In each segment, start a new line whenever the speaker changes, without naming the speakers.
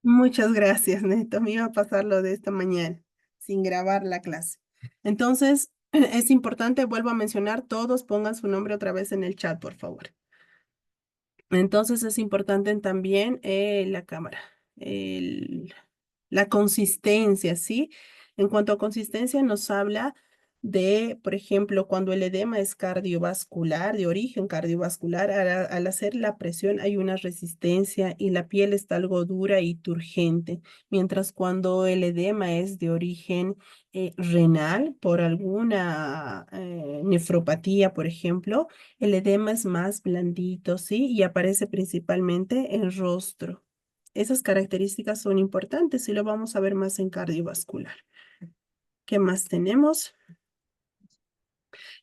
Muchas gracias, Neto. Me iba a pasar lo de esta mañana, sin grabar la clase. Entonces, es importante, vuelvo a mencionar, todos pongan su nombre otra vez en el chat, por favor. Entonces, es importante también la cámara, el- la consistencia, ¿sí? En cuanto a consistencia, nos habla de, por ejemplo, cuando el edema es cardiovascular, de origen cardiovascular, al hacer la presión hay una resistencia y la piel está algo dura y turgente, mientras cuando el edema es de origen renal, por alguna nefropatía, por ejemplo, el edema es más blandito, ¿sí? Y aparece principalmente en rostro. Esas características son importantes y lo vamos a ver más en cardiovascular. ¿Qué más tenemos?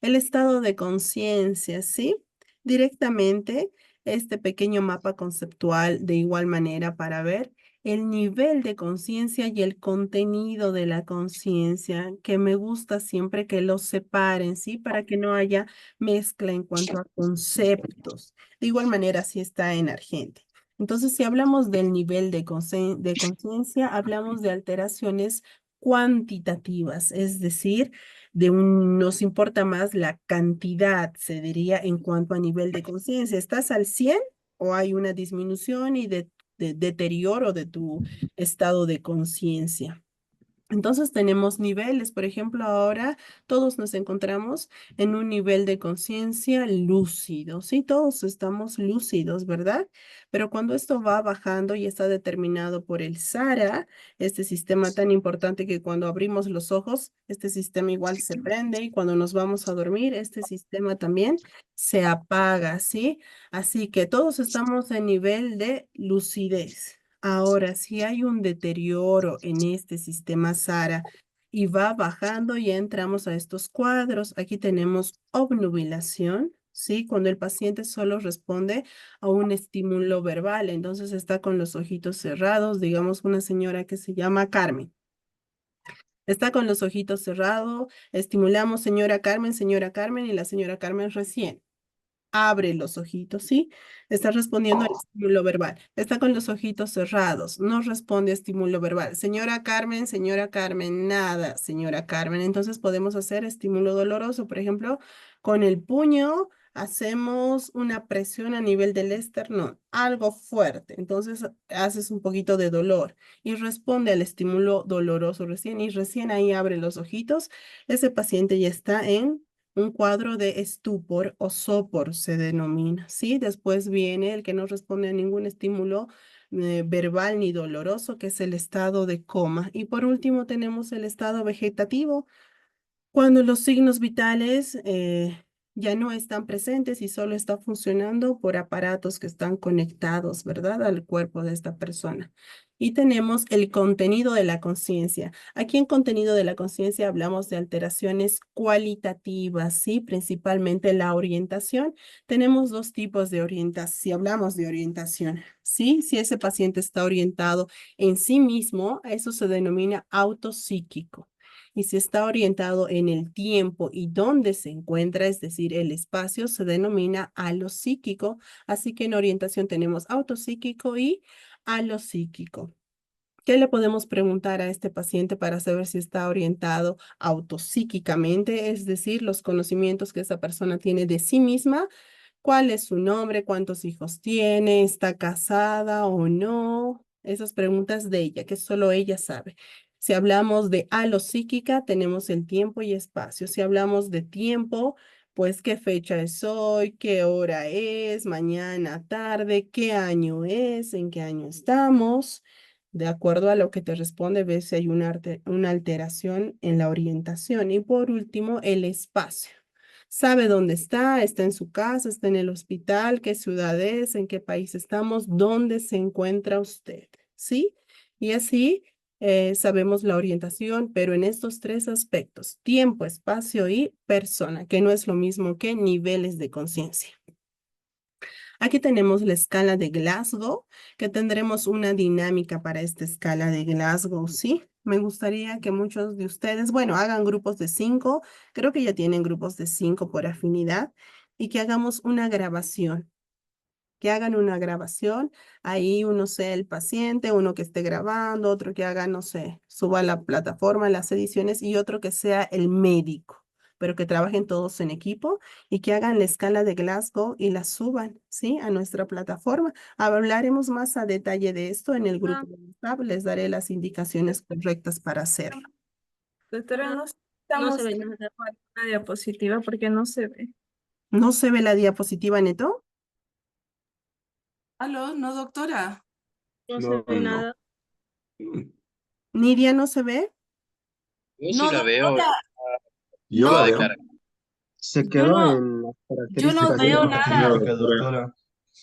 El estado de conciencia, ¿sí? Directamente este pequeño mapa conceptual de igual manera para ver el nivel de conciencia y el contenido de la conciencia, que me gusta siempre que los separen, ¿sí? Para que no haya mezcla en cuanto a conceptos. De igual manera, así está en Argentina. Entonces, si hablamos del nivel de conciencia, hablamos de alteraciones cuantitativas, es decir, nos importa más la cantidad, se diría, en cuanto a nivel de conciencia. ¿Estás al 100 o hay una disminución y de deterioro de tu estado de conciencia? Entonces tenemos niveles, por ejemplo, ahora todos nos encontramos en un nivel de conciencia lúcido, sí, todos estamos lúcidos, ¿verdad? Pero cuando esto va bajando y está determinado por el SARA, este sistema tan importante que cuando abrimos los ojos, este sistema igual se prende y cuando nos vamos a dormir, este sistema también se apaga, ¿sí? Así que todos estamos en nivel de lucidez. Ahora, si hay un deterioro en este sistema SARA y va bajando, ya entramos a estos cuadros. Aquí tenemos obnubilación, ¿sí? Cuando el paciente solo responde a un estímulo verbal, entonces está con los ojitos cerrados, digamos una señora que se llama Carmen. Está con los ojitos cerrados, estimulamos señora Carmen, y la señora Carmen recién abre los ojitos, ¿sí? Está respondiendo al estímulo verbal. Está con los ojitos cerrados, no responde a estímulo verbal. Señora Carmen, nada, señora Carmen. Entonces podemos hacer estímulo doloroso, por ejemplo, con el puño hacemos una presión a nivel del esternón, algo fuerte. Entonces haces un poquito de dolor y responde al estímulo doloroso recién y recién ahí abre los ojitos. Ese paciente ya está en un cuadro de estupor o sopor se denomina, ¿sí? Después viene el que no responde a ningún estímulo verbal ni doloroso, que es el estado de coma. Y por último tenemos el estado vegetativo, cuando los signos vitales ya no están presentes y solo está funcionando por aparatos que están conectados, ¿verdad? Al cuerpo de esta persona. Y tenemos el contenido de la conciencia. Aquí en contenido de la conciencia hablamos de alteraciones cualitativas, ¿sí? Principalmente la orientación. Tenemos dos tipos de orientación, si hablamos de orientación, ¿sí? Si ese paciente está orientado en sí mismo, eso se denomina autopsíquico. Y si está orientado en el tiempo y dónde se encuentra, es decir, el espacio, se denomina alopsíquico. Así que en orientación tenemos autopsíquico y alopsíquico. ¿Qué le podemos preguntar a este paciente para saber si está orientado autopsíquicamente? Es decir, los conocimientos que esa persona tiene de sí misma. ¿Cuál es su nombre? ¿Cuántos hijos tiene? ¿Está casada o no? Esas preguntas de ella, que solo ella sabe. Si hablamos de alopsíquica, tenemos el tiempo y espacio. Si hablamos de tiempo, pues qué fecha es hoy, qué hora es, mañana, tarde, qué año es, en qué año estamos. De acuerdo a lo que te responde, ves si hay una alteración en la orientación. Y por último, el espacio. Sabe dónde está en su casa, está en el hospital, qué ciudad es, en qué país estamos, dónde se encuentra usted, ¿sí? Y así sabemos la orientación, pero en estos tres aspectos, tiempo, espacio y persona, que no es lo mismo que niveles de conciencia. Aquí tenemos la escala de Glasgow, que tendremos una dinámica para esta escala de Glasgow, ¿sí? Me gustaría que muchos de ustedes, bueno, hagan grupos de 5, creo que ya tienen grupos de 5 por afinidad, y que hagamos una grabación. que hagan una grabación, ahí uno sea el paciente, uno que esté grabando, otro que haga, no sé, suba a la plataforma las ediciones y otro que sea el médico, pero que trabajen todos en equipo y que hagan la escala de Glasgow y la suban, ¿sí? A nuestra plataforma. Hablaremos más a detalle de esto en el
Ah,
grupo de WhatsApp, les daré las indicaciones correctas para hacerlo.
doctora, no
No
estamos
se ve
en
nada.
una diapositiva porque no se ve.
¿No se ve la diapositiva, Neto?
¿Aló? No, doctora.
No se
No,
ve
no.
nada.
¿Nidia no se ve?
Yo sí
No,
la veo.
doctora.
Yo
No,
la
De
veo.
cara.
Se
yo
quedó
no,
en las
yo no
características
veo
del
nada.
contenido,
Porque,
doctora.
doctora.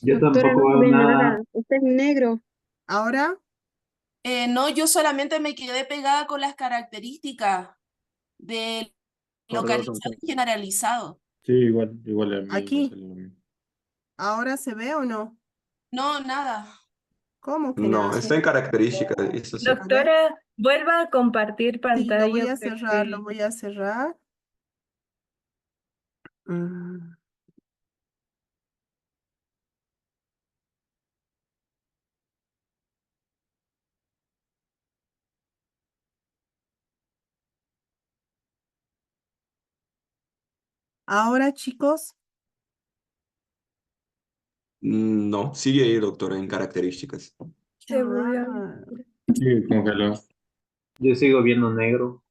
Yo
Doctora,
tampoco
no se
veo
ve
nada.
nada. Está en negro.
¿Ahora?
No, yo solamente me quedé pegada con las características de
Perdón,
localizado
doctora.
y generalizado.
Sí, igual a mí me
Aquí.
sale lo mismo.
¿Ahora se ve o no?
No, nada.
¿Cómo que
No,
nada?
está en características, eso sí.
A ver,
Doctora, vuelva a compartir
sí, lo voy
pantalla
a cerrar, lo
porque
voy a cerrar. Mm. Ahora, chicos,
No, sigue ahí, doctora, en características.
qué
se volvió.
raro.
Sí, congeló. Yo sigo viendo negro.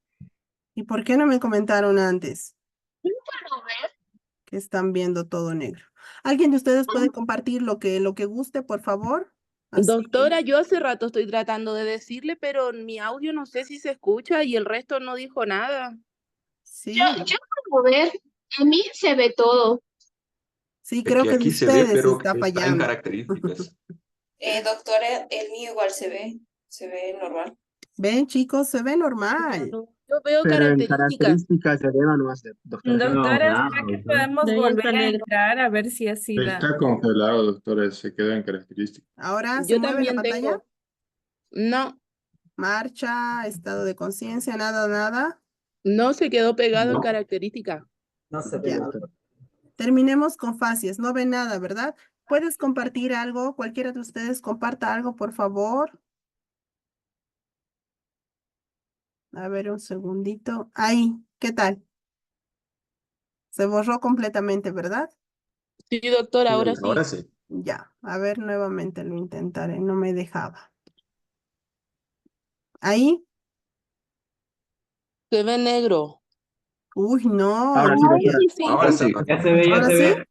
¿Y por qué no me comentaron antes que están viendo todo negro? ¿Alguien de ustedes puede compartir lo que guste, por favor? Así.
Doctora, yo hace rato estoy tratando de decirle, pero mi audio no sé si se escucha y el resto no dijo nada.
Sí,
Yo puedo ver. A mí se ve todo.
sí,
Es
creo
que
que de
aquí se ve,
ustedes
pero
está
está en
fallando.
características.
Doctora, el mío igual se ve normal.
Ven, chicos, se ve normal.
No, yo veo
Pero en
características.
características de Eva no hace, doctora.
Yo no veo
Doctora,
nada,
¿será que
doctora.
podemos
De ahí está
volver a
negro.
entrar a ver si así da?
Está congelado, doctora, se queda en características.
Ahora se
Yo
mueve la
también
pantalla.
tengo. No,
Marcha, estado de conciencia, nada, nada.
no se quedó pegado en
No.
características.
No se ve,
Ya.
doctora.
Terminemos con facies. No ven nada, ¿verdad? ¿Puedes compartir algo? Cualquiera de ustedes comparta algo, por favor. A ver, un segundito. Ahí, ¿qué tal? Se borró completamente, ¿verdad?
Sí, doctora,
Sí,
ahora
ahora
sí.
sí.
Ya, a ver, nuevamente lo intentaré. No me dejaba. Ahí.
Se ve negro.
Uy, no.
Ahora sí,
Ay,
doctora.
sí.
Ahora sí.
Ya se ve, ya
¿Ahora
se
sí?
ve.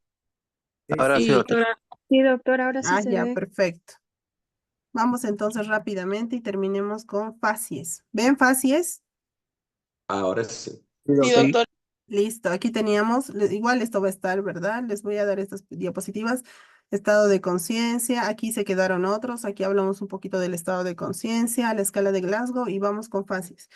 Ahora sí,
Sí.
doctora.
Doctora. Sí, doctora, ahora sí
Ah,
se
ya,
ve.
perfecto. Vamos entonces rápidamente y terminemos con facies. ¿Ven facies?
Ahora sí.
Sí,
Sí,
doctora.
doctora.
Listo, aquí teníamos, igual esto va a estar, ¿verdad? Les voy a dar estas diapositivas. Estado de conciencia, aquí se quedaron otros, aquí hablamos un poquito del estado de conciencia, la escala de Glasgow y vamos con facies.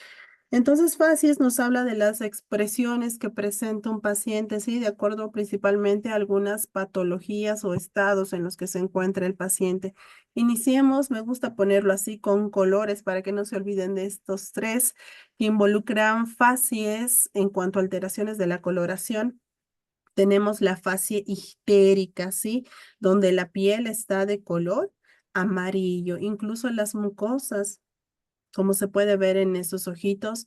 Entonces, facies nos habla de las expresiones que presenta un paciente, ¿sí? De acuerdo principalmente a algunas patologías o estados en los que se encuentra el paciente. Iniciemos, me gusta ponerlo así con colores para que no se olviden de estos tres que involucran facies en cuanto a alteraciones de la coloración. Tenemos la facie ictérica, ¿sí? Donde la piel está de color amarillo, incluso las mucosas como se puede ver en esos ojitos,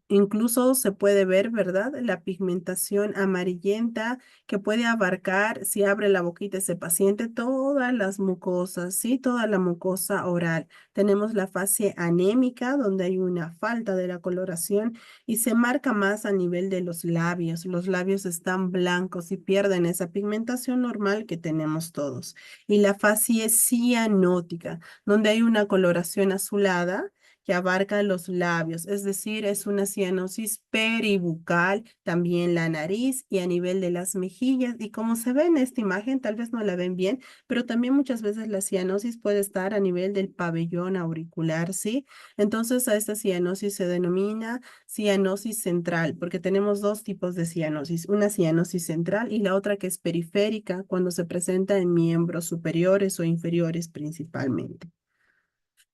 incluso se puede ver, ¿verdad? La pigmentación amarillenta que puede abarcar, si abre la boquita ese paciente, todas las mucosas, ¿sí? Toda la mucosa oral. Tenemos la fase anémica, donde hay una falta de la coloración y se marca más a nivel de los labios. Los labios están blancos y pierden esa pigmentación normal que tenemos todos. Y la fase cianótica, donde hay una coloración azulada que abarca los labios, es decir, es una cianosis peribucal, también la nariz y a nivel de las mejillas. Y como se ve en esta imagen, tal vez no la ven bien, pero también muchas veces la cianosis puede estar a nivel del pabellón auricular, ¿sí? Entonces a esta cianosis se denomina cianosis central, porque tenemos dos tipos de cianosis, una cianosis central y la otra que es periférica, cuando se presenta en miembros superiores o inferiores principalmente.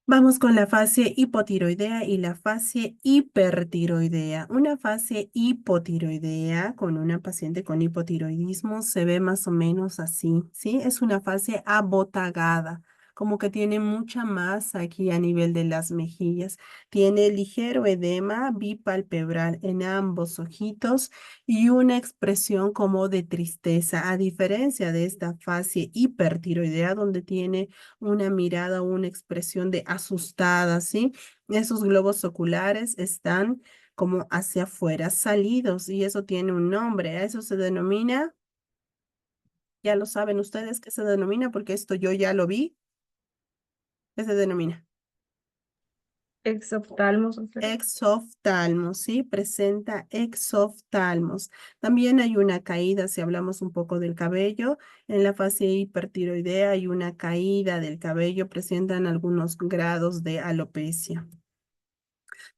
Vamos con la fase hipotiroidea y la fase hipertiroidea. Una fase hipotiroidea con una paciente con hipotiroidismo se ve más o menos así, ¿sí? Es una fase abotagada, como que tiene mucha masa aquí a nivel de las mejillas. Tiene ligero edema bipalpebral en ambos ojitos y una expresión como de tristeza, a diferencia de esta fase hipertiroidea donde tiene una mirada o una expresión de asustada, ¿sí? Esos globos oculares están como hacia afuera, salidos, y eso tiene un nombre. A eso se denomina, ya lo saben ustedes qué se denomina, porque esto yo ya lo vi. ¿Qué se denomina?
Exoftalmos, doctora.
Exoftalmos, ¿sí? Presenta exoftalmos. También hay una caída, si hablamos un poco del cabello, en la fase hipertiroidea hay una caída del cabello, presentan algunos grados de alopecia.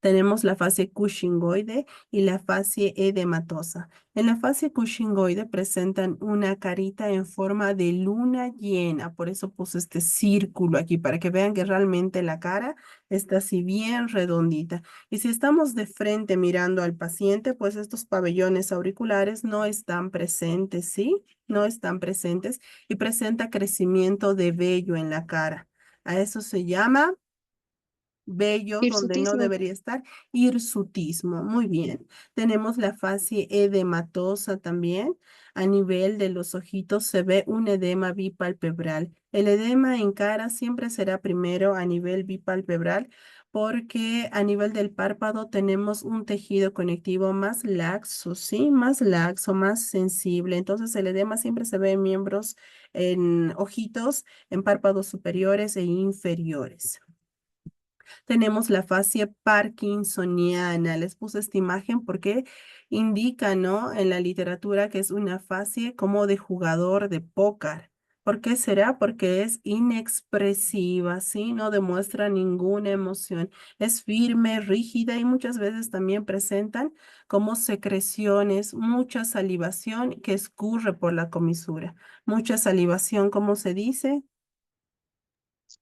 Tenemos la fase cushingoide y la fase edematosa. En la fase cushingoide presentan una carita en forma de luna llena, por eso puse este círculo aquí, para que vean que realmente la cara está así bien redondita. Y si estamos de frente mirando al paciente, pues estos pabellones auriculares no están presentes, ¿sí? No están presentes y presenta crecimiento de vello en la cara. A eso se llama vello donde no
Hirsutismo.
debería estar, hirsutismo. Muy bien. Tenemos la fase edematosa también. A nivel de los ojitos se ve un edema bipalpebral. El edema en cara siempre será primero a nivel bipalpebral porque a nivel del párpado tenemos un tejido conectivo más laxo, ¿sí? Más laxo, más sensible. Entonces el edema siempre se ve en miembros, en ojitos, en párpados superiores e inferiores. Tenemos la fase parkinsoniana. Les puse esta imagen porque indica, ¿no? En la literatura que es una fase como de jugador de póker. ¿Por qué será? Porque es inexpresiva, ¿sí? No demuestra ninguna emoción. Es firme, rígida y muchas veces también presentan como secreciones, mucha salivación que escurre por la comisura. Mucha salivación, ¿cómo se dice?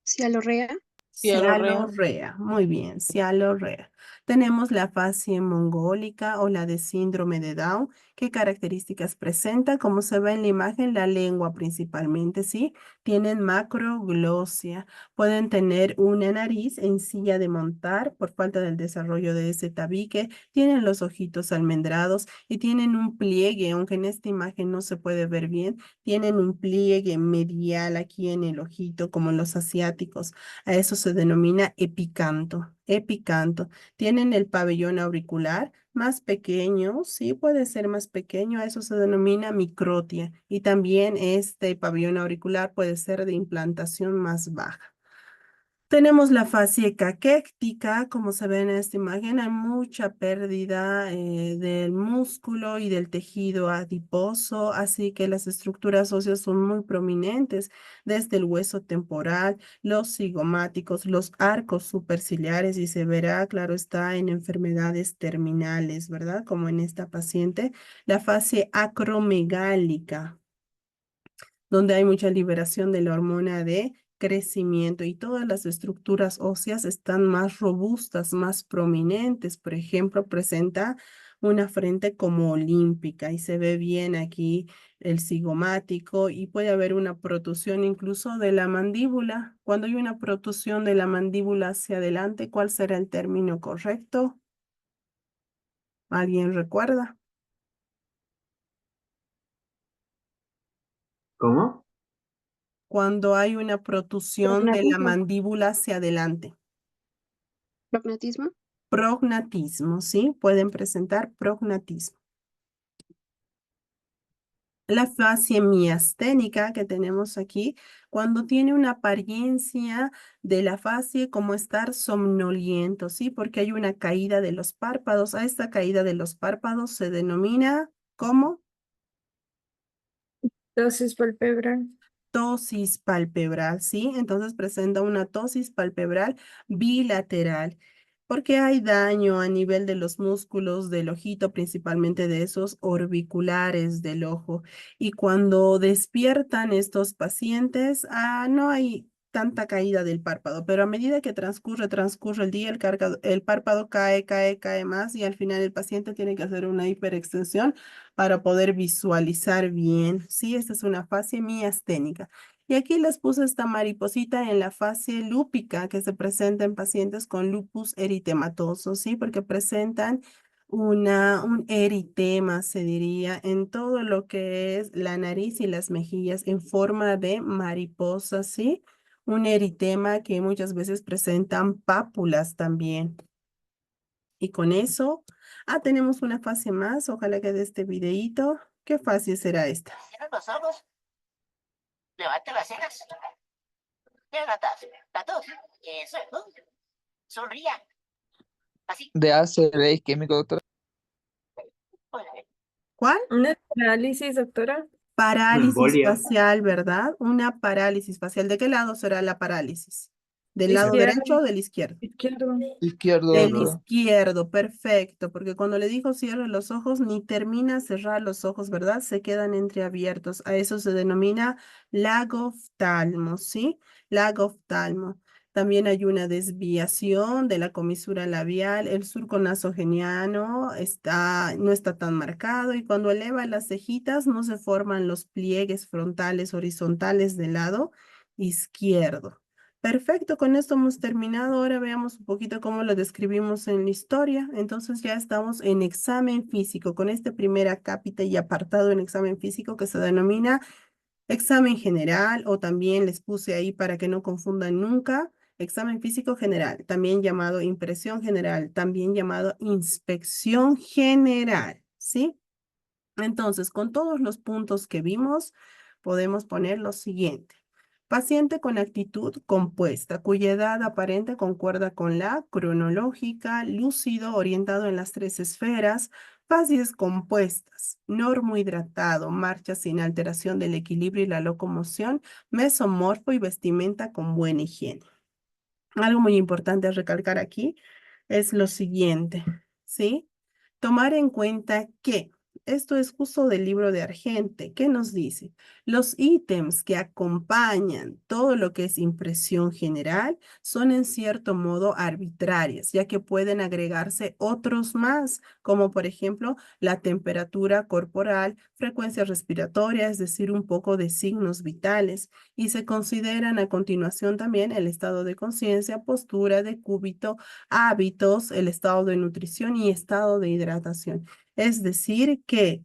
Cialorrea.
Cialorrea.
Cialorrea, muy bien, cialorrea. Tenemos la fase mongólica o la de síndrome de Down. ¿Qué características presenta? Como se ve en la imagen, la lengua principalmente, ¿sí? Tienen macroglosia. Pueden tener una nariz en silla de montar por falta del desarrollo de ese tabique. Tienen los ojitos almendrados y tienen un pliegue, aunque en esta imagen no se puede ver bien. Tienen un pliegue medial aquí en el ojito, como los asiáticos. A eso se denomina epicanto. Epicanto. Tienen el pabellón auricular más pequeño, sí puede ser más pequeño, a eso se denomina microtia. Y también este pabellón auricular puede ser de implantación más baja. Tenemos la fase caquéctica, como se ve en esta imagen, hay mucha pérdida del músculo y del tejido adiposo, así que las estructuras óseas son muy prominentes, desde el hueso temporal, los cigomáticos, los arcos superciliares, y se verá, claro está, en enfermedades terminales, ¿verdad? Como en esta paciente, la fase acromegálica, donde hay mucha liberación de la hormona de crecimiento y todas las estructuras óseas están más robustas, más prominentes. Por ejemplo, presenta una frente como olímpica y se ve bien aquí el cigomático y puede haber una protusión incluso de la mandíbula. Cuando hay una protusión de la mandíbula hacia adelante, ¿cuál será el término correcto? ¿Alguien recuerda?
¿Cómo?
Cuando hay una protusión de la
Prognatismo.
mandíbula hacia adelante.
Prognatismo.
Prognatismo, ¿sí? Pueden presentar prognatismo. La fase miasténica que tenemos aquí, cuando tiene una apariencia de la fase como estar somnoliento, ¿sí? Porque hay una caída de los párpados. A esta caída de los párpados se denomina como
Dosis palpebral.
tosis palpebral, ¿sí? Entonces presenta una tosis palpebral bilateral, porque hay daño a nivel de los músculos del ojito, principalmente de esos orbiculares del ojo. Y cuando despiertan estos pacientes, no hay tanta caída del párpado, pero a medida que transcurre el día, el párpado cae más y al final el paciente tiene que hacer una hiperextensión para poder visualizar bien. Sí, esta es una fase miasténica. Y aquí les puse esta mariposita en la fase lúpica que se presenta en pacientes con lupus eritematoso, ¿sí? Porque presentan un eritema, se diría, en todo lo que es la nariz y las mejillas en forma de mariposa, ¿sí? Un eritema que muchas veces presentan pápulas también. Y con eso, tenemos una fase más, ojalá que de este videíto. ¿Qué fase será esta?
Cierra los ojos. Levanta las cejas. Cierra las dos. Eso es. Sonría. Así.
De ACV isquémico, doctora.
¿Cuál?
¿Una parálisis, doctora?
Parálisis
embolia.
facial, ¿verdad? Una parálisis facial. ¿De qué lado será la parálisis? ¿Del lado
Izquierdo.
derecho o del izquierdo?
Izquierdo.
Izquierdo,
Del
doctora.
izquierdo, perfecto, porque cuando le dijo cierre los ojos, ni termina de cerrar los ojos, ¿verdad? Se quedan entreabiertos. A eso se denomina lagoftalmo, ¿sí? Lagoftalmo. También hay una desviación de la comisura labial. El surco nasogeniano no está tan marcado y cuando eleva las cejitas no se forman los pliegues frontales horizontales del lado izquierdo. Perfecto, con esto hemos terminado. Ahora veamos un poquito cómo lo describimos en la historia. Entonces ya estamos en examen físico, con este primer acápite y apartado en examen físico que se denomina examen general, o también les puse ahí para que no confundan nunca, examen físico general, también llamado impresión general, también llamado inspección general, ¿sí? Entonces, con todos los puntos que vimos, podemos poner lo siguiente. Paciente con actitud compuesta, cuya edad aparente concuerda con la cronológica, lúcido, orientado en las 3 esferas, fases compuestas, normohidratado, marcha sin alteración del equilibrio y la locomoción, mesomorfo y vestimenta con buena higiene. Algo muy importante a recalcar aquí es lo siguiente, ¿sí? Tomar en cuenta que esto es justo del libro de Argente. ¿Qué nos dice? Los ítems que acompañan todo lo que es impresión general son en cierto modo arbitrarias, ya que pueden agregarse otros más, como por ejemplo la temperatura corporal, frecuencia respiratoria, es decir, un poco de signos vitales, y se consideran a continuación también el estado de conciencia, postura, decúbito, hábitos, el estado de nutrición y estado de hidratación. Es decir, que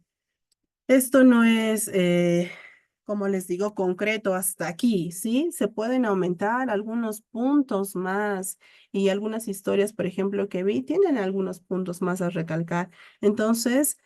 esto no es, como les digo, concreto hasta aquí, ¿sí? Se pueden aumentar algunos puntos más y algunas historias, por ejemplo, que vi, tienen algunos puntos más a recalcar. Entonces,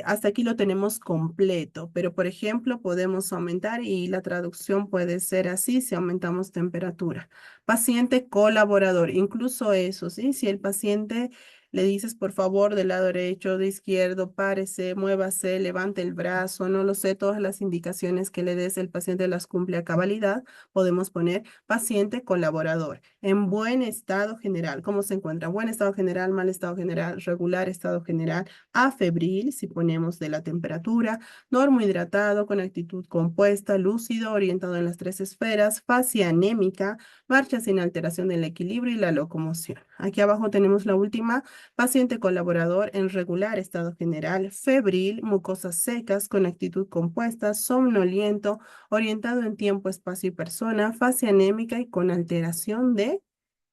hasta aquí lo tenemos completo, pero por ejemplo, podemos aumentar y la traducción puede ser así si aumentamos temperatura. Paciente colaborador, incluso eso, ¿sí? Si el paciente le dices, por favor, del lado derecho, de izquierdo, párese, muévase, levante el brazo, no lo sé, todas las indicaciones que le des, el paciente las cumple a cabalidad. Podemos poner paciente colaborador. En buen estado general, ¿cómo se encuentra? Buen estado general, mal estado general, regular estado general, afebril, si ponemos de la temperatura, normohidratado, con actitud compuesta, lúcido, orientado en las 3 esferas, fase anémica, marcha sin alteración del equilibrio y la locomoción. Aquí abajo tenemos la última. Paciente colaborador en regular estado general, febril, mucosas secas con actitud compuesta, somnoliento, orientado en tiempo, espacio y persona, fase anémica y con alteración de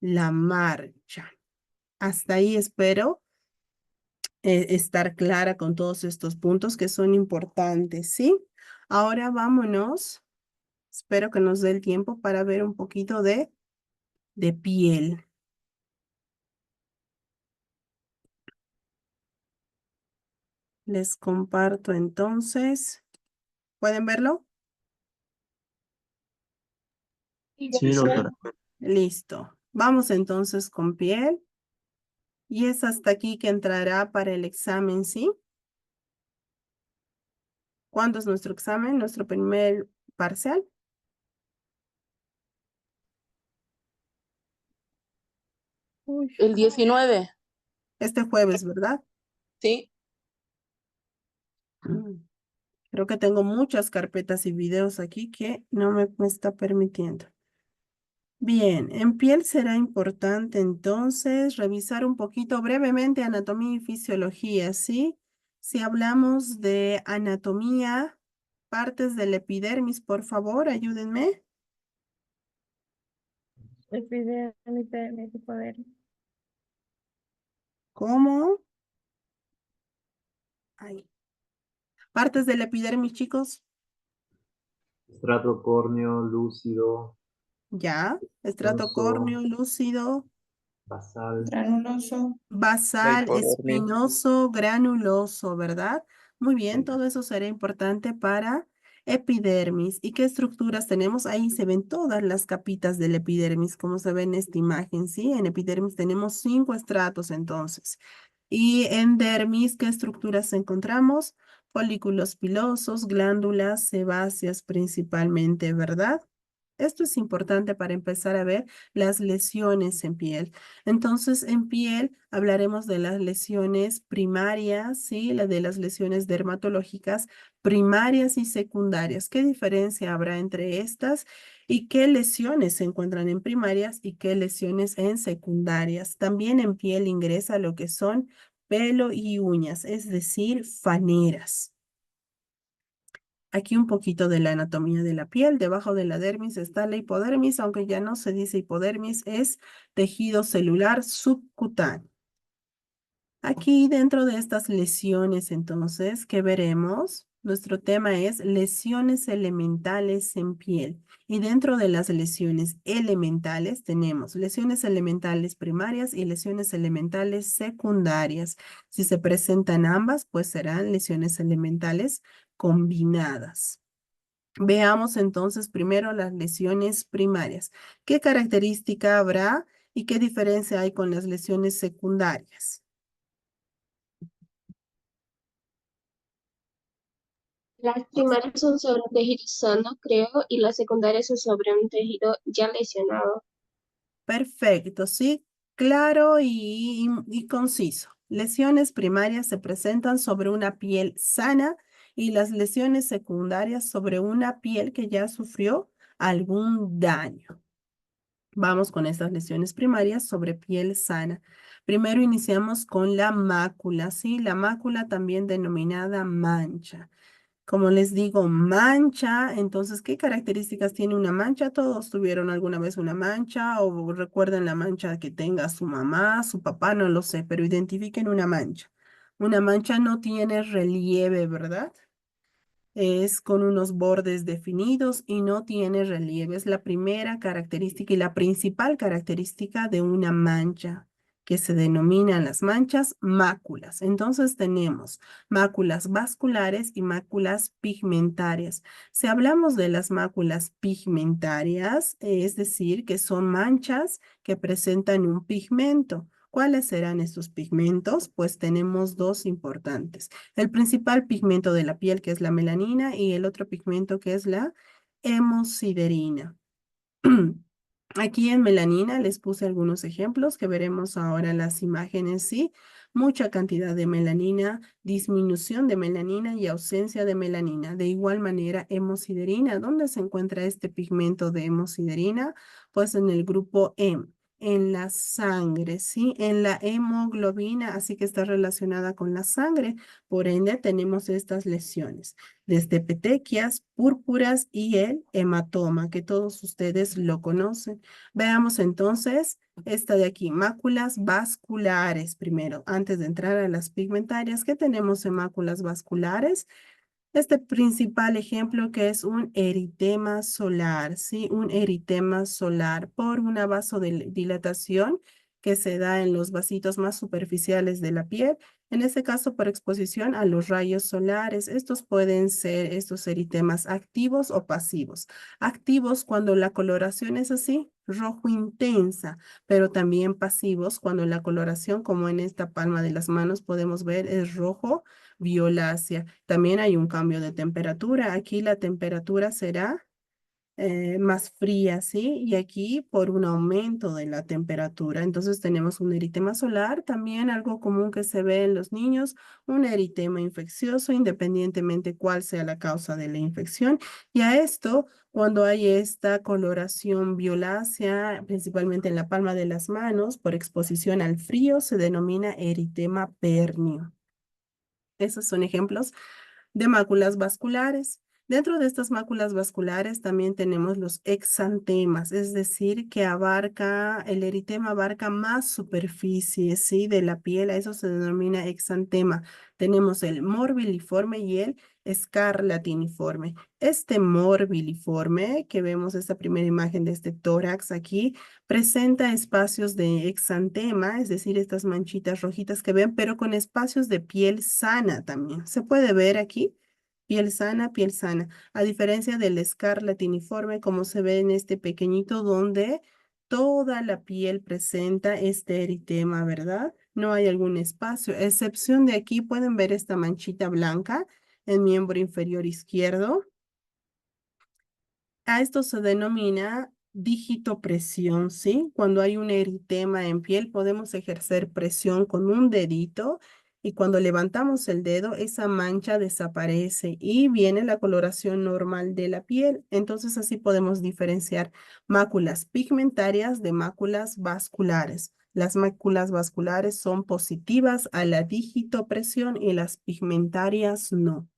la marcha. Hasta ahí espero estar clara con todos estos puntos que son importantes, ¿sí? Ahora vámonos. Espero que nos dé el tiempo para ver un poquito de piel. Les comparto entonces. ¿Pueden verlo?
Sí, doctora.
Listo. Vamos entonces con piel. Y es hasta aquí que entrará para el examen, ¿sí? ¿Cuándo es nuestro examen? Nuestro primer parcial.
El 19,
Este jueves, ¿verdad?
sí.
Creo que tengo muchas carpetas y videos aquí que no me está permitiendo. Bien, en piel será importante entonces revisar un poquito brevemente anatomía y fisiología, ¿sí? Si hablamos de anatomía, partes del epidermis, por favor, ayúdenme.
Epidermis, poder.
¿Cómo? Ahí. Partes del epidermis, chicos.
Estrato córneo, lúcido,
Ya. Estrato
Espinoso.
córneo, lúcido,
basal.
Granuloso.
basal,
hipodermis.
espinoso, granuloso, ¿verdad? Muy bien,
Sí.
todo eso será importante para epidermis. ¿Y qué estructuras tenemos? Ahí se ven todas las capitas del epidermis, como se ve en esta imagen, ¿sí? En epidermis tenemos 5 estratos entonces. Y en dermis, ¿qué estructuras encontramos? Folículos pilosos, glándulas sebáceas principalmente, ¿verdad? Esto es importante para empezar a ver las lesiones en piel. Entonces, en piel hablaremos de las lesiones primarias, ¿sí? La de las lesiones dermatológicas primarias y secundarias. ¿Qué diferencia habrá entre estas? ¿Y qué lesiones se encuentran en primarias y qué lesiones en secundarias? También en piel ingresa lo que son pelo y uñas, es decir, faneras. Aquí un poquito de la anatomía de la piel. Debajo de la dermis está la hipodermis, aunque ya no se dice hipodermis, es tejido celular subcutáneo. Aquí dentro de estas lesiones, entonces, ¿qué veremos? Nuestro tema es lesiones elementales en piel. Y dentro de las lesiones elementales tenemos lesiones elementales primarias y lesiones elementales secundarias. Si se presentan ambas, pues serán lesiones elementales combinadas. Veamos entonces primero las lesiones primarias. ¿Qué característica habrá y qué diferencia hay con las lesiones secundarias?
Las primarias son sobre un tejido sano, creo, y las secundarias son sobre un tejido ya lesionado.
Perfecto, sí, claro y conciso. Lesiones primarias se presentan sobre una piel sana y las lesiones secundarias sobre una piel que ya sufrió algún daño. Vamos con estas lesiones primarias sobre piel sana. Primero iniciamos con la mácula, ¿sí? La mácula también denominada mancha. Como les digo, mancha, entonces, ¿qué características tiene una mancha? Todos tuvieron alguna vez una mancha o recuerden la mancha que tenga su mamá, su papá, no lo sé, pero identifiquen una mancha. Una mancha no tiene relieve, ¿verdad? Es con unos bordes definidos y no tiene relieve. Es la primera característica y la principal característica de una mancha, que se denominan las manchas máculas. Entonces tenemos máculas vasculares y máculas pigmentarias. Si hablamos de las máculas pigmentarias, es decir, que son manchas que presentan un pigmento. ¿Cuáles serán estos pigmentos? Pues tenemos dos importantes. El principal pigmento de la piel, que es la melanina, y el otro pigmento que es la hemosiderina. Aquí en melanina les puse algunos ejemplos que veremos ahora en las imágenes, ¿sí? Mucha cantidad de melanina, disminución de melanina y ausencia de melanina. De igual manera, hemosiderina. ¿Dónde se encuentra este pigmento de hemosiderina? Pues en el grupo M, en la sangre, ¿sí? En la hemoglobina, así que está relacionada con la sangre. Por ende, tenemos estas lesiones desde petequias, púrpuras y el hematoma, que todos ustedes lo conocen. Veamos entonces esta de aquí, máculas vasculares primero, antes de entrar a las pigmentarias. ¿Qué tenemos en máculas vasculares? Este principal ejemplo que es un eritema solar, ¿sí? Un eritema solar por una vasodilatación que se da en los vasitos más superficiales de la piel, en este caso por exposición a los rayos solares. Estos pueden ser estos eritemas activos o pasivos. Activos cuando la coloración es así, rojo intensa, pero también pasivos cuando la coloración, como en esta palma de las manos podemos ver, es rojo violácea. También hay un cambio de temperatura. Aquí la temperatura será más fría, ¿sí? Y aquí por un aumento de la temperatura. Entonces tenemos un eritema solar, también algo común que se ve en los niños, un eritema infeccioso, independientemente cuál sea la causa de la infección. Y a esto, cuando hay esta coloración violácea, principalmente en la palma de las manos, por exposición al frío, se denomina eritema pernio. Esos son ejemplos de máculas vasculares. Dentro de estas máculas vasculares también tenemos los exantemas, es decir, que el eritema abarca más superficie, ¿sí? De la piel, a eso se denomina exantema. Tenemos el morbiliforme y el escarlatiniforme. Este morbiliforme, que vemos esta primera imagen de este tórax aquí, presenta espacios de exantema, es decir, estas manchitas rojitas que ven, pero con espacios de piel sana también. Se puede ver aquí, piel sana, piel sana. A diferencia del escarlatiniforme, como se ve en este pequeñito, donde toda la piel presenta este eritema, ¿verdad? No hay algún espacio, excepción de aquí, pueden ver esta manchita blanca en miembro inferior izquierdo. A esto se denomina digitopresión, ¿sí? Cuando hay un eritema en piel, podemos ejercer presión con un dedito y cuando levantamos el dedo, esa mancha desaparece y viene la coloración normal de la piel. Entonces, así podemos diferenciar máculas pigmentarias de máculas vasculares. Las máculas vasculares son positivas a la digitopresión y las pigmentarias no.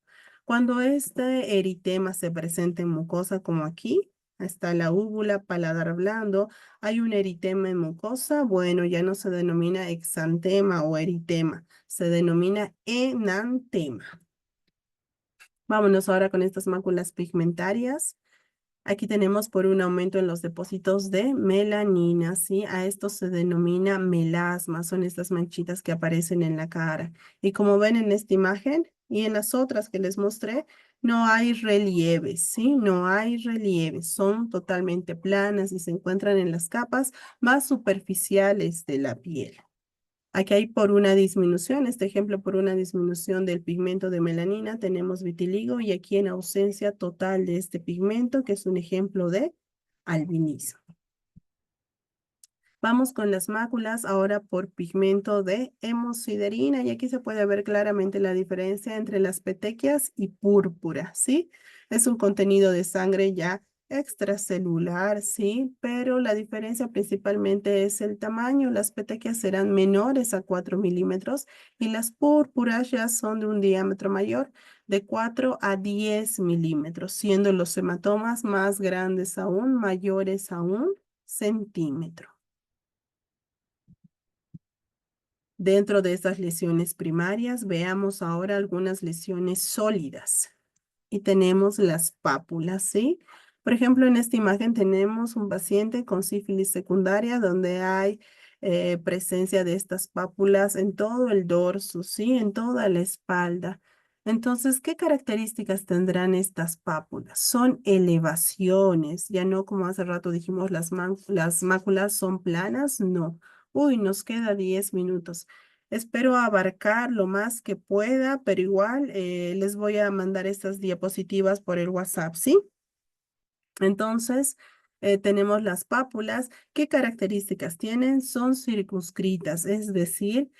Cuando este eritema se presenta en mucosa, como aquí, está la úvula, paladar blando, hay un eritema en mucosa, bueno, ya no se denomina exantema o eritema, se denomina enantema. Vámonos ahora con estas máculas pigmentarias. Aquí tenemos por un aumento en los depósitos de melanina, ¿sí? A esto se denomina melasma, son estas manchitas que aparecen en la cara. Y como ven en esta imagen y en las otras que les mostré, no hay relieves, ¿sí? No hay relieves, son totalmente planas y se encuentran en las capas más superficiales de la piel. Aquí hay por una disminución, este ejemplo por una disminución del pigmento de melanina, tenemos vitiligo y aquí en ausencia total de este pigmento, que es un ejemplo de albinismo. Vamos con las máculas ahora por pigmento de hemosiderina y aquí se puede ver claramente la diferencia entre las petequias y púrpura, ¿sí? Es un contenido de sangre ya extracelular, sí, pero la diferencia principalmente es el tamaño. Las petequias serán menores a 4 milímetros y las púrpuras ya son de un diámetro mayor, de 4 a 10 milímetros, siendo los hematomas más grandes aún, mayores a 1 centímetro. Dentro de estas lesiones primarias, veamos ahora algunas lesiones sólidas. Y tenemos las pápulas, ¿sí? Por ejemplo, en esta imagen tenemos un paciente con sífilis secundaria donde hay presencia de estas pápulas en todo el dorso, ¿sí? En toda la espalda. Entonces, ¿qué características tendrán estas pápulas? Son elevaciones, ya no como hace rato dijimos las máculas son planas, no. Uy, nos queda 10 minutos. Espero abarcar lo más que pueda, pero igual les voy a mandar estas diapositivas por el WhatsApp, ¿sí? Entonces, tenemos las pápulas. ¿Qué características tienen? Son circunscritas, es decir,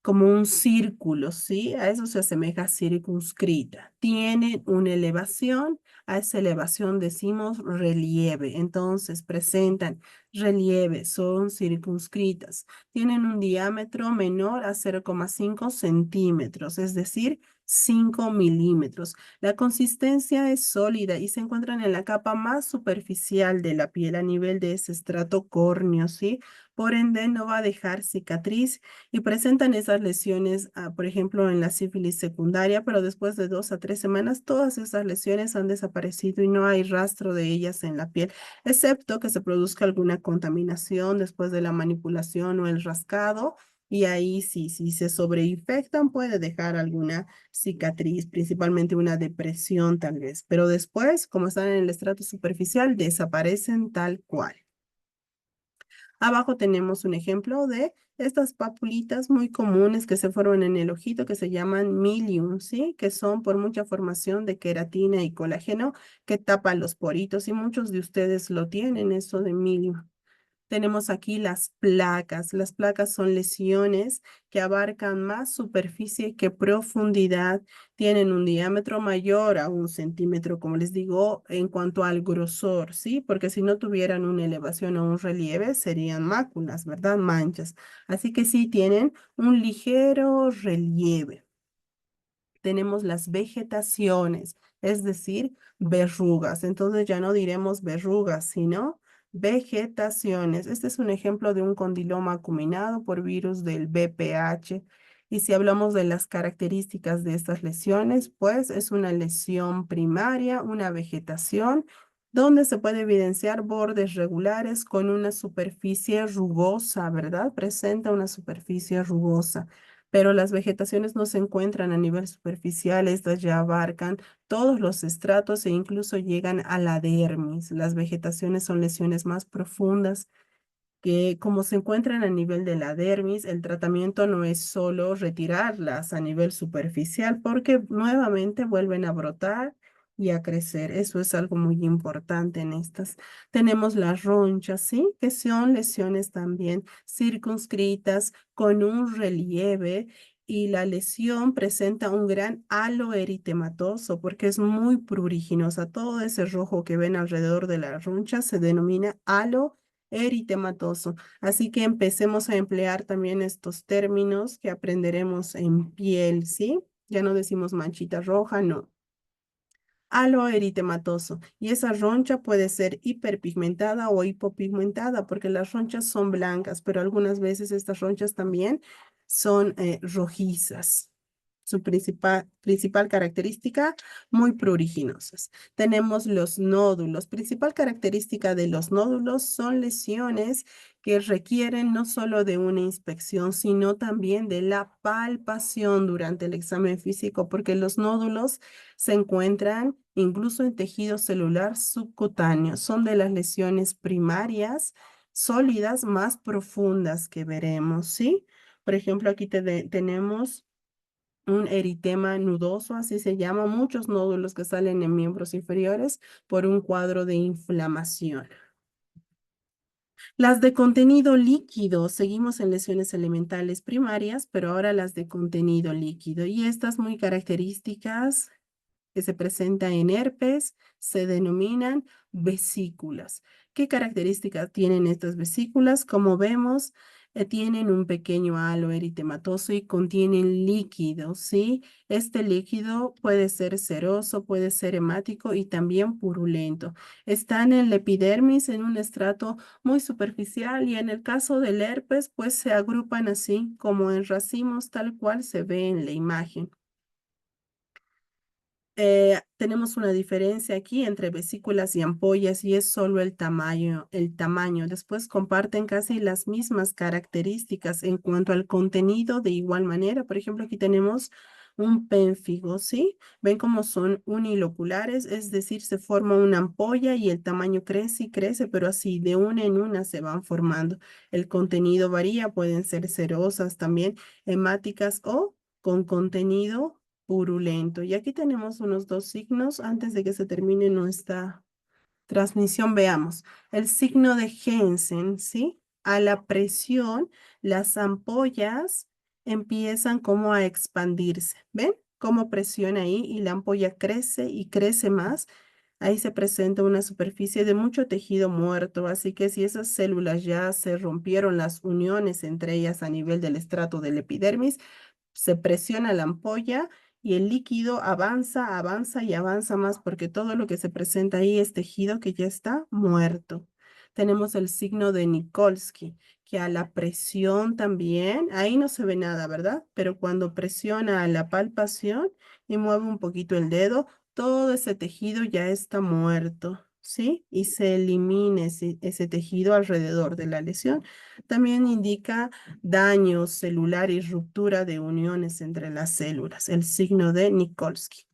como un círculo, ¿sí? A eso se asemeja circunscrita. Tienen una elevación, a esa elevación decimos relieve. Entonces, presentan relieve, son circunscritas. Tienen un diámetro menor a 0,5 centímetros, es decir, 5 milímetros. La consistencia es sólida y se encuentran en la capa más superficial de la piel a nivel de ese estrato córneo, ¿sí? Por ende, no va a dejar cicatriz y presentan esas lesiones, por ejemplo, en la sífilis secundaria, pero después de 2 a 3 semanas, todas esas lesiones han desaparecido y no hay rastro de ellas en la piel, excepto que se produzca alguna contaminación después de la manipulación o el rascado. Y ahí sí, si se sobreinfectan, puede dejar alguna cicatriz, principalmente una depresión tal vez. Pero después, como están en el estrato superficial, desaparecen tal cual. Abajo tenemos un ejemplo de estas papulitas muy comunes que se forman en el ojito que se llaman milium, ¿sí? Que son por mucha formación de queratina y colágeno que tapan los poritos y muchos de ustedes lo tienen, eso de milium. Tenemos aquí las placas. Las placas son lesiones que abarcan más superficie que profundidad. Tienen un diámetro mayor a 1 centímetro, como les digo, en cuanto al grosor, ¿sí? Porque si no tuvieran una elevación o un relieve, serían máculas, ¿verdad? Manchas. Así que sí tienen un ligero relieve. Tenemos las vegetaciones, es decir, verrugas. Entonces ya no diremos verrugas, sino vegetaciones. Este es un ejemplo de un condiloma acuminado por virus del VPH. Y si hablamos de las características de estas lesiones, pues es una lesión primaria, una vegetación, donde se puede evidenciar bordes regulares con una superficie rugosa, ¿verdad? Presenta una superficie rugosa, pero las vegetaciones no se encuentran a nivel superficial, estas ya abarcan todos los estratos e incluso llegan a la dermis. Las vegetaciones son lesiones más profundas que como se encuentran a nivel de la dermis, el tratamiento no es solo retirarlas a nivel superficial porque nuevamente vuelven a brotar y a crecer. Eso es algo muy importante en estas. Tenemos las ronchas, ¿sí? Que son lesiones también circunscritas con un relieve y la lesión presenta un gran halo eritematoso porque es muy pruriginosa. Todo ese rojo que ven alrededor de la roncha se denomina halo eritematoso. Así que empecemos a emplear también estos términos que aprenderemos en piel, ¿sí? Ya no decimos manchita roja, no. Halo eritematoso. Y esa roncha puede ser hiperpigmentada o hipopigmentada, porque las ronchas son blancas, pero algunas veces estas ronchas también son rojizas. Su principal característica, muy pruriginosas. Tenemos los nódulos. Principal característica de los nódulos son lesiones que requieren no solo de una inspección, sino también de la palpación durante el examen físico, porque los nódulos se encuentran incluso en tejido celular subcutáneo. Son de las lesiones primarias sólidas más profundas que veremos, ¿sí? Por ejemplo, aquí tenemos un eritema nudoso, así se llama, muchos nódulos que salen en miembros inferiores por un cuadro de inflamación. Las de contenido líquido, seguimos en lesiones elementales primarias, pero ahora las de contenido líquido. Y estas muy características que se presentan en herpes se denominan vesículas. ¿Qué características tienen estas vesículas? Como vemos, tienen un pequeño halo eritematoso y contienen líquido, ¿sí? Este líquido puede ser seroso, puede ser hemático y también purulento. Están en la epidermis en un estrato muy superficial y en el caso del herpes, pues se agrupan así como en racimos tal cual se ve en la imagen. Tenemos una diferencia aquí entre vesículas y ampollas y es solo el tamaño, Después comparten casi las mismas características en cuanto al contenido de igual manera. Por ejemplo, aquí tenemos un pénfigo, ¿sí? Ven cómo son uniloculares, es decir, se forma una ampolla y el tamaño crece y crece, pero así de una en una se van formando. El contenido varía, pueden ser cerosas también, hemáticas o con contenido purulento. Y aquí tenemos unos dos signos antes de que se termine nuestra transmisión. Veamos el signo de Jensen, ¿sí? A la presión, las ampollas empiezan como a expandirse. ¿Ven? Cómo presiona ahí y la ampolla crece y crece más. Ahí se presenta una superficie de mucho tejido muerto, así que si esas células ya se rompieron las uniones entre ellas a nivel del estrato del epidermis, se presiona la ampolla y el líquido avanza, avanza y avanza más porque todo lo que se presenta ahí es tejido que ya está muerto. Tenemos el signo de Nikolsky, que a la presión también, ahí no se ve nada, ¿verdad? Pero cuando presiona a la palpación y mueve un poquito el dedo, todo ese tejido ya está muerto, ¿sí? Y se elimina ese tejido alrededor de la lesión. También indica daño celular y ruptura de uniones entre las células, el signo de Nikolsky.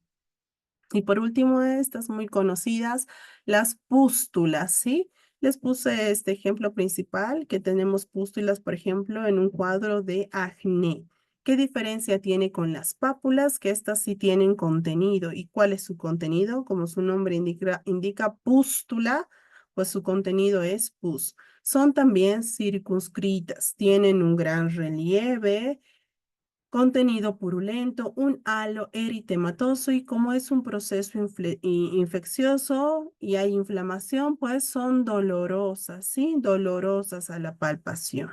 Y por último, estas muy conocidas, las pústulas, ¿sí? Les puse este ejemplo principal que tenemos pústulas, por ejemplo, en un cuadro de acné. ¿Qué diferencia tiene con las pápulas? Que estas sí tienen contenido. ¿Y cuál es su contenido? Como su nombre indica pústula, pues su contenido es pus. Son también circunscritas, tienen un gran relieve, contenido purulento, un halo eritematoso y como es un proceso infeccioso y hay inflamación, pues son dolorosas, ¿sí? Dolorosas a la palpación.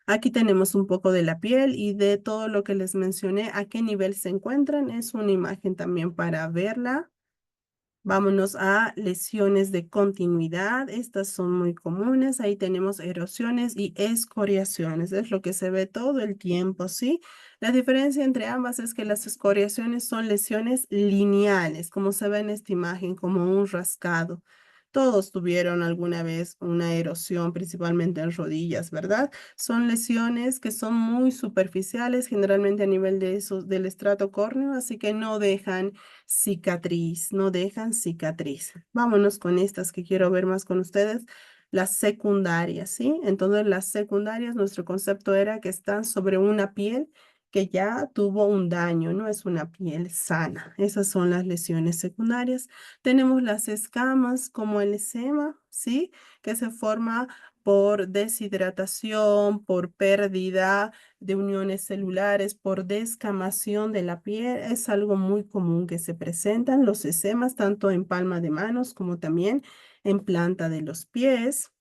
Aquí tenemos un poco de la piel y de todo lo que les mencioné, a qué nivel se encuentran. Es una imagen también para verla. Vámonos a lesiones de continuidad. Estas son muy comunes. Ahí tenemos erosiones y escoriaciones. Es lo que se ve todo el tiempo, ¿sí? La diferencia entre ambas es que las escoriaciones son lesiones lineales, como se ve en esta imagen, como un rascado. Todos tuvieron alguna vez una erosión, principalmente en rodillas, ¿verdad? Son lesiones que son muy superficiales, generalmente a nivel del estrato córneo, así que no dejan cicatriz, no dejan cicatriz. Vámonos con estas que quiero ver más con ustedes, las secundarias, ¿sí? Entonces las secundarias, nuestro concepto era que están sobre una piel que ya tuvo un daño, no es una piel sana. Esas son las lesiones secundarias. Tenemos las escamas como el eczema, ¿sí? Que se forma por deshidratación, por pérdida de uniones celulares, por descamación de la piel. Es algo muy común que se presentan los eczemas tanto en palma de manos como también en planta de los pies.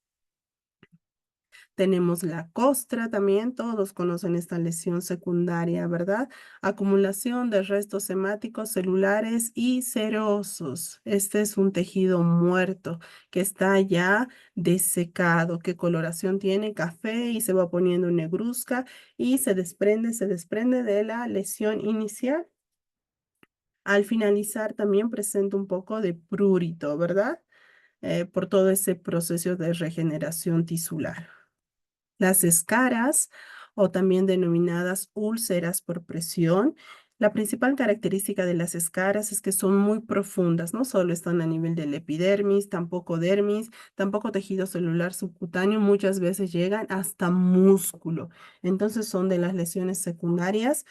Tenemos la costra también, todos conocen esta lesión secundaria, ¿verdad? Acumulación de restos hemáticos celulares y serosos. Este es un tejido muerto que está ya desecado. ¿Qué coloración tiene? Café y se va poniendo negruzca y se desprende de la lesión inicial. Al finalizar también presenta un poco de prurito, ¿verdad? Por todo ese proceso de regeneración tisular. Las escaras, o también denominadas úlceras por presión, la principal característica de las escaras es que son muy profundas, no solo están a nivel del epidermis, tampoco dermis, tampoco tejido celular subcutáneo, muchas veces llegan hasta músculo. Entonces son de las lesiones secundarias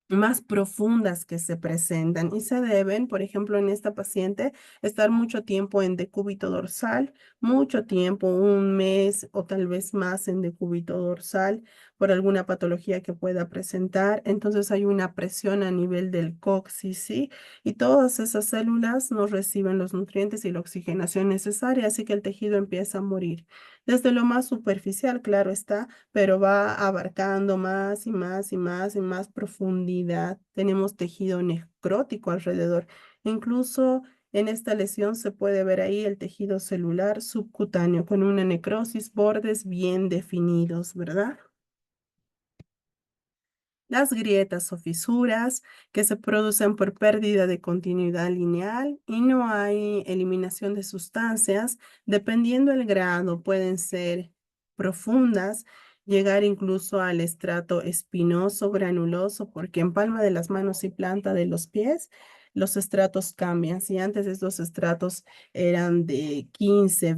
más profundas que se presentan y se deben, por ejemplo, en esta paciente, estar mucho tiempo en decúbito dorsal, mucho tiempo, un mes o tal vez más en decúbito dorsal por alguna patología que pueda presentar. Entonces hay una presión a nivel del coxis, ¿sí? Y todas esas células no reciben los nutrientes y la oxigenación necesaria, así que el tejido empieza a morir. Desde lo más superficial, claro está, pero va abarcando más y más y más y más profundidad. Tenemos tejido necrótico alrededor. Incluso en esta lesión se puede ver ahí el tejido celular subcutáneo con una necrosis, bordes bien definidos, ¿verdad? Las grietas o fisuras que se producen por pérdida de continuidad lineal y no hay eliminación de sustancias, dependiendo del grado, pueden ser profundas, llegar incluso al estrato espinoso, granuloso, porque en palma de las manos y planta de los pies, los estratos cambian. Si antes estos estratos eran de 15,